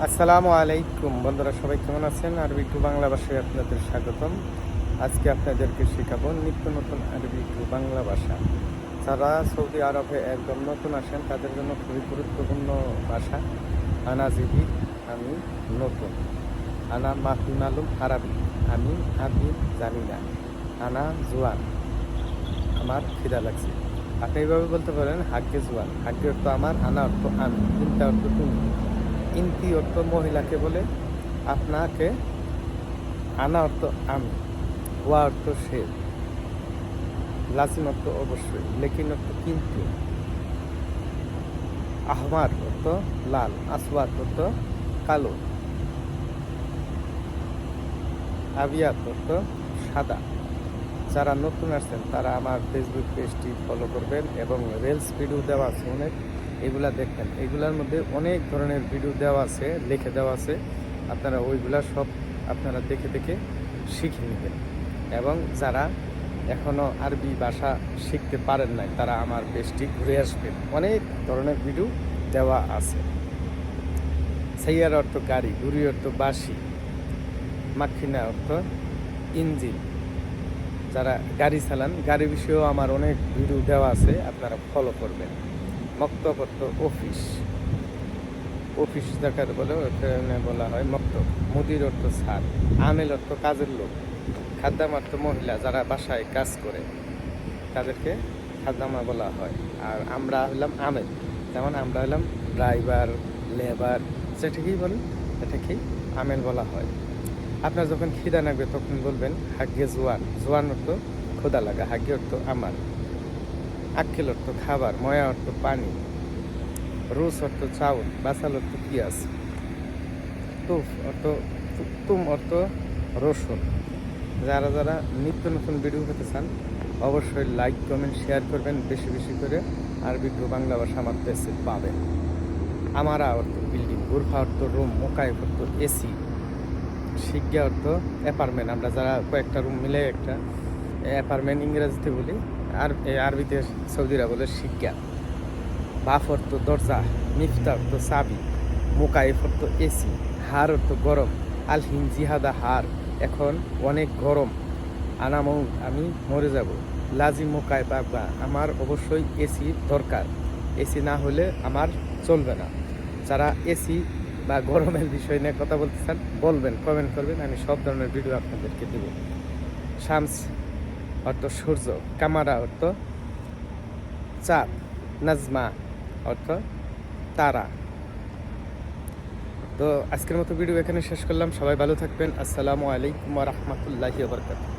আসসালামু আলাইকুম বন্ধুরা, সবাই কেমন আছেন? আরবি টু বাংলা ভাষায় আপনাদের স্বাগতম। আজকে আপনাদেরকে শেখাবো নিত্য নতুন আরবি টু বাংলা ভাষা। যারা সৌদি আরবে একদম নতুন আসেন তাদের জন্য খুবই গুরুত্বপূর্ণ ভাষা। আনা জিবি, আমি নতুন। আনা মাহুন আলম আরবি, আমি আরবি জানি না। আনা জোয়ান, আমার খিদা লাগছে। আপনি এইভাবে বলতে পারেন হাগ্গে জোয়ান। হাগ্গে অর্থ আমার, আনা অর্থ আমি, ইনতা অর্থ তুমি। ইনতি অর্থ মহিলাকে বলে, আপনাকে, আনা অর্থ আমি, ওয়া অর্থ সে, লাজিম অর্থ অবশ্যই, লেকিন অর্থ কিন্তু, আহমার অর্থ লাল, আসওয়াদ অর্থ কালো, আবিয়াত অর্থ সাদা। যারা নতুন আসছেন তারা আমার ফেসবুক পেজটি ফলো করবেন এবং রিলস ভিডিও দেওয়া আছে অনেক, এগুলা দেখবেন। এগুলার মধ্যে অনেক ধরনের ভিডিও দেওয়া আছে, লিখে দেওয়া আছে। আপনারা ওইগুলা সব আপনারা দেখে দেখে শিখে নেবেন। এবং যারা এখনও আরবি ভাষা শিখতে পারেন নাই তারা আমার পেজটি ঘুরে আসবেন, অনেক ধরনের ভিডিও দেওয়া আছে। সাইয়ার অর্থ গাড়ি, গুড়ি অর্থ বাঁশি, মাখিনা অর্থ ইঞ্জিন। যারা গাড়ি চালান, গাড়ি বিষয়েও আমার অনেক ভিডিও দেওয়া আছে, আপনারা ফলো করবেন। মক্তব অর্থ অফিস, অফিস যাকে বলে ওখানে বলা হয় মক্তব। মুদির অর্থ স্যার, আমেল অর্থ কাজের লোক, খাদ্দাম অর্থ মহিলা যারা বাসায় কাজ করে তাদেরকে খাদ্দামা বলা হয়। আর আমরা হলাম আমেল, যেমন আমরা হলাম ড্রাইভার, লেবার, যেটাকেই বলেন এটাকেই আমেল বলা হয়। আপনার যখন খিদা লাগবে তখন বলবেন হাগ্গে জোয়ান। জোয়ান অর্থ ক্ষুদা লাগা, হাগ্গে অর্থ আমার, আক্কেল অর্থ খাবার, ময়া অর্থ পানি, রুস অর্থ চাউল, বাসাল অর্থ পিঁয়াজ, তুফ অর্থ তুম অর্থ রসুন। যারা যারা নিত্য নতুন ভিডিও পেতে চান অবশ্যই লাইক কমেন্ট শেয়ার করবেন বেশি বেশি করে। আরবি টু বাংলা ভাষা আমার পেজে পাবেন। আমারা অর্থ বিল্ডিং, গুরফা অর্থ রুম, মোকাইফ অর্থ এসি, শিজ্ঞা অর্থ অ্যাপার্টমেন্ট। আমরা যারা কয়েকটা রুম মিলে একটা অ্যাপার্টমেন্ট ইংরেজিতে বলি, আর আরবিতে সৌদিরা বলে শিজ্ঞা। বাফ অর্থ দরজা, মিফতা অর্থ চাবি, মোকাইফ অর্থ এসি, হার অর্থ গরম, আল হিন জিহাদা হার, এখন অনেক গরম, আনামৌ আমি মরে যাব, লাজি মোকাই বাবা আমার অবশ্যই এসি দরকার, এসি না হলে আমার চলবে না। যারা এসি বা গরমের বিষয় নিয়ে কথা বলতে চান বলবেন, কমেন্ট করবেন, আমি সব ধরনের ভিডিও আপনাদেরকে দেব। শামস অর্থ সূর্য, কামারা অর্থ চাঁদ, নাজমা অর্থ তারা। তো আজকের মতো ভিডিও এখানে শেষ করলাম। সবাই ভালো থাকবেন। আসসালামু আলাইকুম ওয়া রাহমাতুল্লাহি ওয়া বারাকাতুহু।